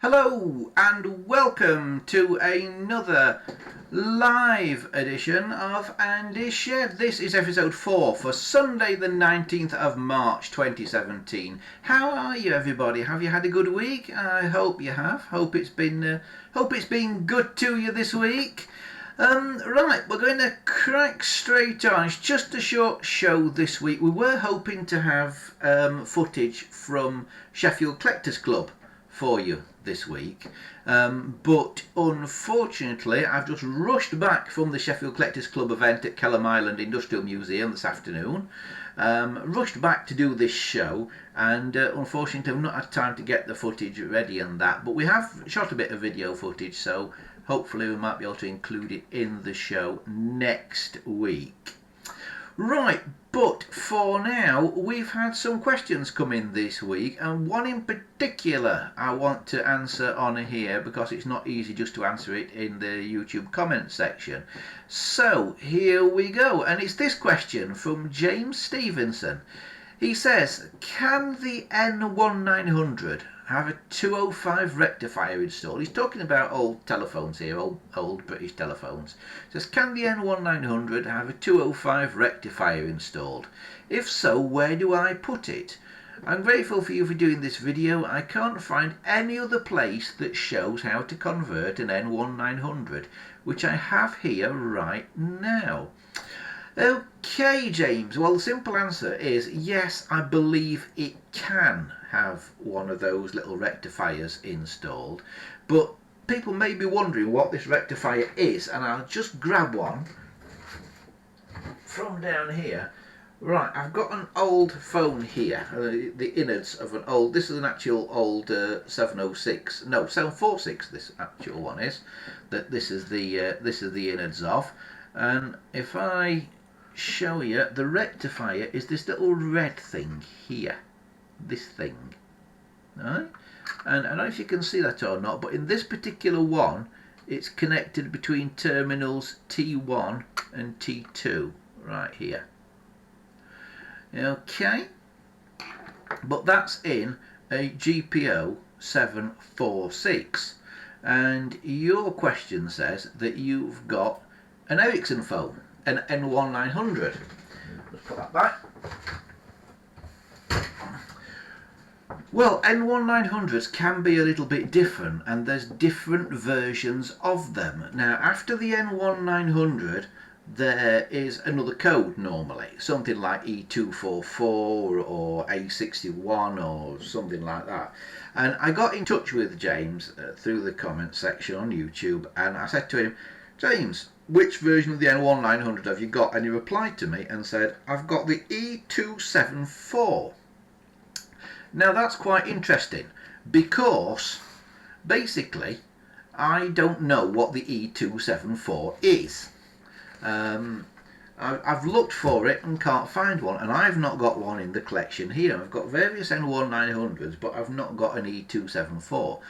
Hello and welcome to another live edition of Andy's Shed. This is episode 4 for Sunday the 19th of March 2017. How are you everybody? Have you had a good week? I hope you have. Hope it's been good to you this week. Right, we're going to crack straight on. It's just a short show this week. We were hoping to have footage from Sheffield Collectors Club for you this week, but unfortunately I've just rushed back from the Sheffield Collectors Club event at Kelham Island Industrial Museum this afternoon, rushed back to do this show, and unfortunately I've not had time to get the footage ready and that, but we have shot a bit of video footage, so hopefully we might be able to include it in the show next week. Right, but for now we've had some questions come in this week, and one in particular I want to answer on here because it's not easy just to answer it in the YouTube comment section. So here we go, and it's this question from James Stevenson. He says, can the N1900 have a 205 rectifier installed? He's talking about old telephones here, old British telephones. He says, can the N1900 have a 205 rectifier installed? If so, where do I put it? I'm grateful for you for doing this video. I can't find any other place that shows how to convert an N1900, which I have here right now. Okay, James, well the simple answer is yes, I believe it can have one of those little rectifiers installed, but people may be wondering what this rectifier is, and I'll just grab one from down here. Right, I've got an old phone here, the innards of an old, this is an actual old 706, no 746 this actual one is, that this is the innards of, and if I show you, the rectifier is this little red thing here, this thing, right? And I don't know if you can see that or not, but in this particular one it's connected between terminals T1 and T2 right here. Okay, but that's in a GPO 746, and your question says that you've got an Ericsson phone, an N1900. Let's put that back. Well, N1900s can be a little bit different, and there's different versions of them. Now, after the N1900, there is another code normally, something like E244 or A61 or something like that. And I got in touch with James through the comment section on YouTube, and I said to him, James, which version of the N1900 have you got? And he replied to me and said, I've got the E274. Now that's quite interesting, because basically I don't know what the E274 is. I've looked for it and can't find one, and I've not got one in the collection here. I've got various N1900s, but I've not got an E274.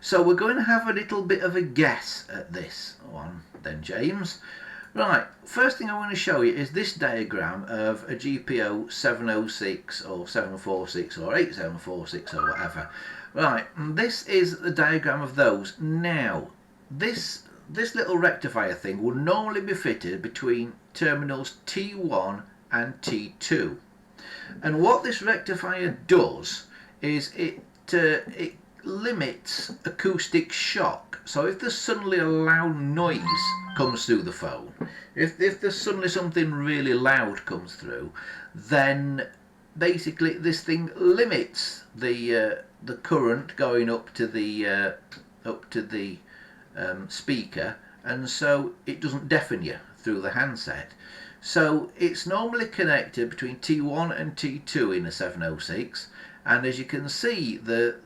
So we're going to have a little bit of a guess at this one then, James. Right, first thing I want to show you is this diagram of a GPO 706 or 746 or 8746 or whatever. Right, and this is the diagram of those. Now, this little rectifier thing will normally be fitted between terminals T1 and T2. And what this rectifier does is it limits acoustic shock. So if there's suddenly a loud noise comes through the phone, if there's suddenly something really loud comes through, then basically this thing limits the current going up to the speaker, and so it doesn't deafen you through the handset. So it's normally connected between T1 and T2 in a 706, and as you can see, the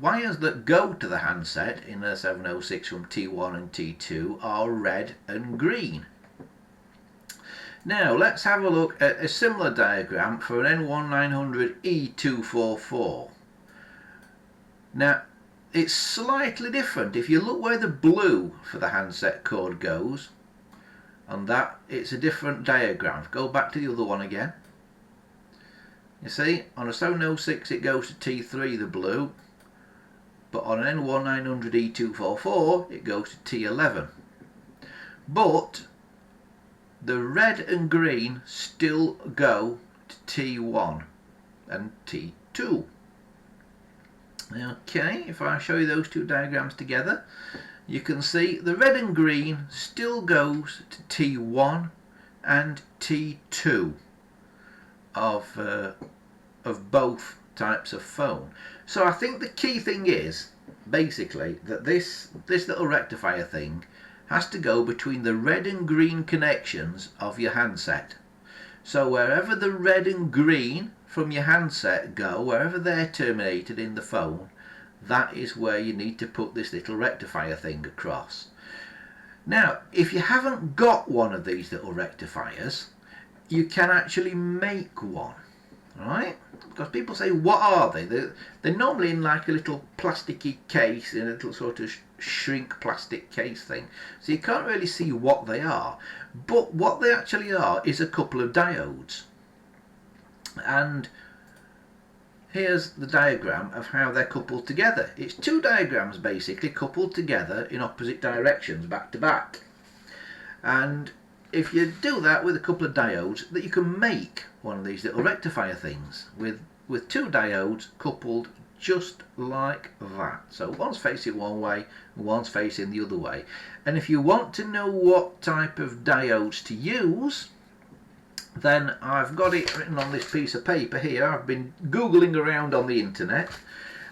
wires that go to the handset in a 706 from T1 and T2 are red and green. Now let's have a look at a similar diagram for an N1900E244. Now it's slightly different. If you look where the blue for the handset cord goes, and that, it's a different diagram. Go back to the other one again. You see, on a 706 it goes to T3, the blue, but on an S01E04 it goes to T11. But the red and green still go to T1 and T2. Okay, if I show you those two diagrams together, you can see the red and green still goes to T1 and T2 of both types of phone. So I think the key thing is basically that this little rectifier thing has to go between the red and green connections of your handset. So wherever the red and green from your handset go, wherever they're terminated in the phone, that is where you need to put this little rectifier thing across. Now, if you haven't got one of these little rectifiers, you can actually make one, right? Because people say, what are they? They're normally in like a little plasticky case, in a little sort of shrink plastic case thing. So you can't really see what they are. But what they actually are is a couple of diodes. And here's the diagram of how they're coupled together. It's two diagrams basically coupled together in opposite directions, back to back. And if you do that with a couple of diodes, that you can make one of these little rectifier things with two diodes coupled just like that. So one's facing one way and one's facing the other way. And if you want to know what type of diodes to use, then I've got it written on this piece of paper here. I've been googling around on the internet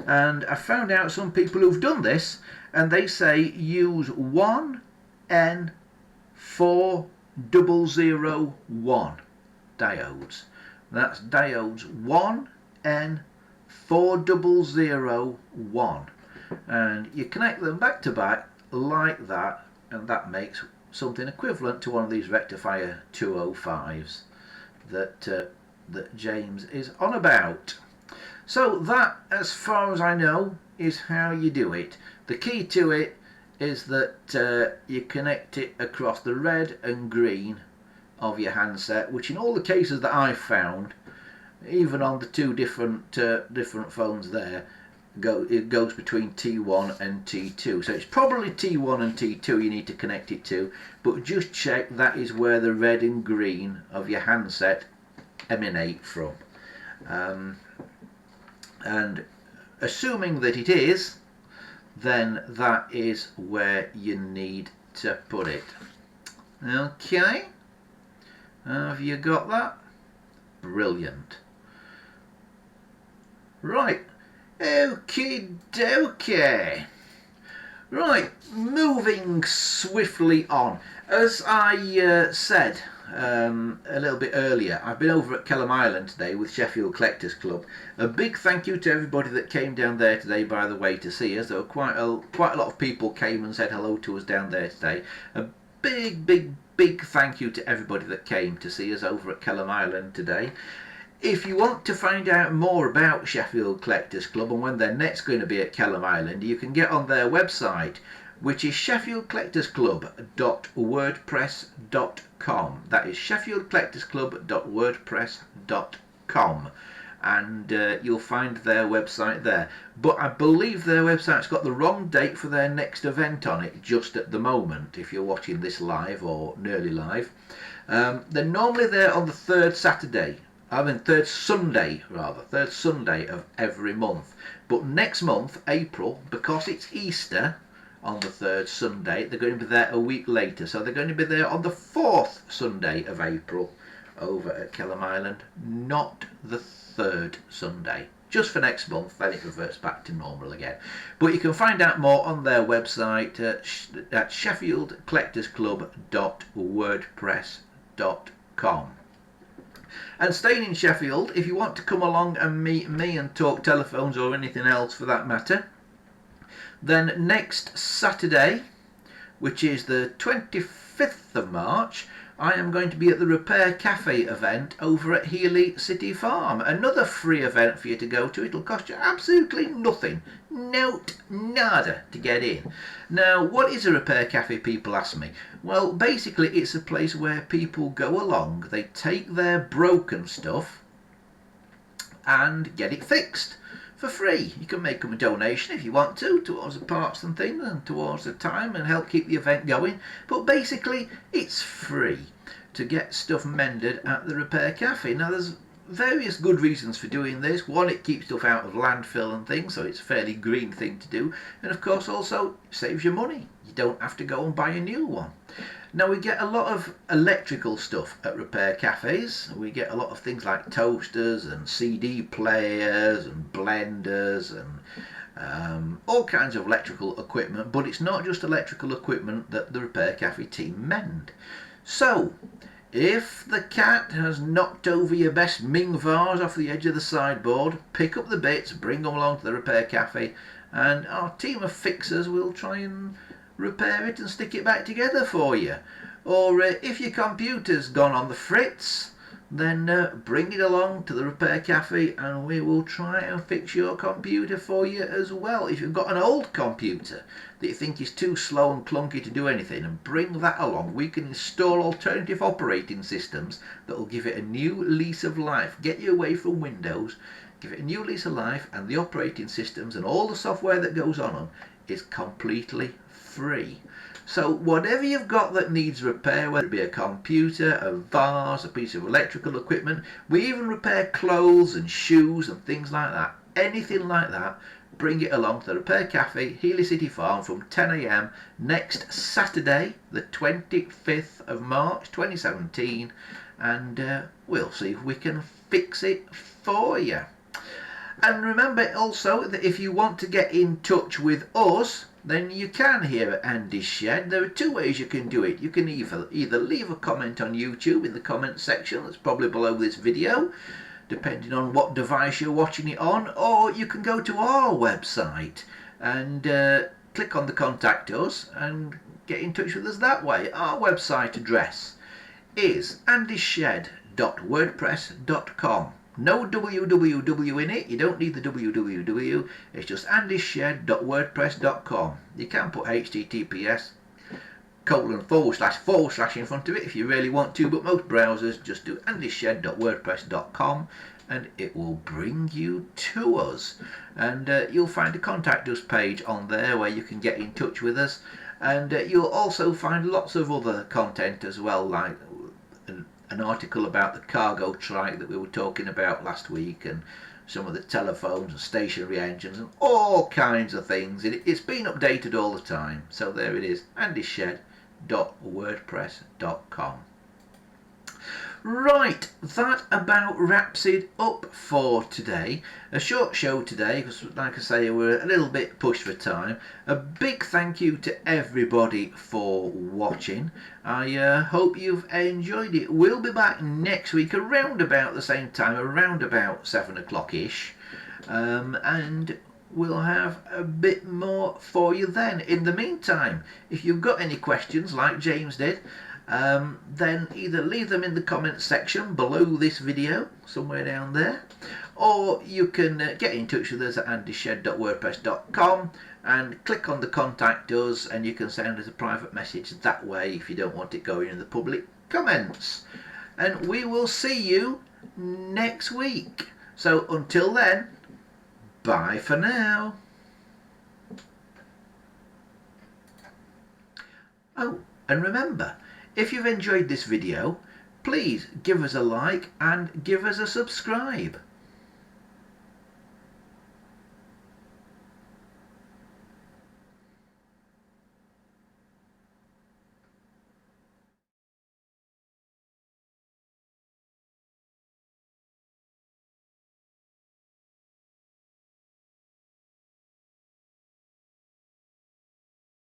and I found out some people who've done this, and they say use 1N4001 diodes. That's diodes 1N4001, and you connect them back to back like that, and that makes something equivalent to one of these rectifier 205s that James is on about. So that, as far as I know, is how you do it. The key to it is that you connect it across the red and green of your handset, which in all the cases that I've found, even on the two different phones there, it goes between T1 and T2. So it's probably T1 and T2 you need to connect it to, but just check that is where the red and green of your handset emanate from. And assuming that it is, then that is where you need to put it. Okay, have you got that? Brilliant. Right, okie dokie. Right, moving swiftly on. As I said a little bit earlier, I've been over at Kelham Island today with Sheffield Collectors Club. A big thank you to everybody that came down there today, by the way, to see us. There were quite a lot of people came and said hello to us down there today. A big thank you to everybody that came to see us over at Kelham Island today. If you want to find out more about Sheffield Collectors Club and when they're next going to be at Kelham Island, you can get on their website, which is sheffieldcollectorsclub.wordpress.com. That is sheffieldcollectorsclub.wordpress.com, and you'll find their website there. But I believe their website's got the wrong date for their next event on it just at the moment, if you're watching this live or nearly live. They're normally there on the third Sunday of every month. But next month, April, because it's Easter on the third Sunday, they're going to be there a week later. So they're going to be there on the fourth Sunday of April over at Kelham Island, not the third Sunday. Just for next month, then it reverts back to normal again. But you can find out more on their website at sheffieldcollectorsclub.wordpress.com. And staying in Sheffield, if you want to come along and meet me and talk telephones or anything else for that matter, then next Saturday, which is the 25th of March, I am going to be at the Repair Cafe event over at Healy City Farm. Another free event for you to go to. It'll cost you absolutely nothing. Nada to get in. Now, what is a Repair Cafe, people ask me? Well, basically it's a place where people go along, they take their broken stuff and get it fixed for free. You can make them a donation if you want to, towards the parts and things and towards the time and help keep the event going. But basically, it's free to get stuff mended at the Repair Cafe. Now, there's various good reasons for doing this. One, it keeps stuff out of landfill and things, so it's a fairly green thing to do. And of course, also saves you money. You don't have to go and buy a new one. Now, we get a lot of electrical stuff at repair cafes. We get a lot of things like toasters and CD players and blenders and all kinds of electrical equipment. But it's not just electrical equipment that the Repair Cafe team mend. So, if the cat has knocked over your best Ming vase off the edge of the sideboard, pick up the bits, bring them along to the Repair Cafe, and our team of fixers will try and repair it and stick it back together for you. Or if your computer's gone on the fritz, then bring it along to the Repair Cafe and we will try and fix your computer for you as well. If you've got an old computer that you think is too slow and clunky to do anything, and bring that along. We can install alternative operating systems that will give it a new lease of life. Get you away from Windows, give it a new lease of life, and the operating systems and all the software that goes on them is completely free. So whatever you've got that needs repair, whether it be a computer, a vase, a piece of electrical equipment, we even repair clothes and shoes and things like that, anything like that, bring it along to the Repair Cafe, Healy City Farm from 10 AM next Saturday, the 25th of March 2017, and we'll see if we can fix it for you. And remember also that if you want to get in touch with us, then you can here at Andy's Shed. There are two ways you can do it. You can either leave a comment on YouTube in the comment section, that's probably below this video, depending on what device you're watching it on, or you can go to our website and click on the Contact Us and get in touch with us that way. Our website address is andyshed.wordpress.com. No www in it, you don't need the www, it's just andyshed.wordpress.com. You can put https :// in front of it if you really want to, but most browsers just do andyshed.wordpress.com and it will bring you to us. And you'll find a Contact Us page on there where you can get in touch with us, and you'll also find lots of other content as well, like an article about the cargo trike that we were talking about last week, and some of the telephones and stationary engines and all kinds of things. It's been updated all the time. So there it is, andyshed.wordpress.com. Right, that about wraps it up for today. A short show today because, like I say, we're a little bit pushed for time. A big thank you to everybody for watching. I hope you've enjoyed it. We'll be back next week around about the same time, around about 7 o'clock-ish. And we'll have a bit more for you then. In the meantime, if you've got any questions like James did, then either leave them in the comments section below this video, somewhere down there, or you can get in touch with us at andyshed.wordpress.com and click on the Contact Us, and you can send us a private message that way if you don't want it going in the public comments. And we will see you next week. So until then, bye for now. Oh, and remember, if you've enjoyed this video, please give us a like and give us a subscribe.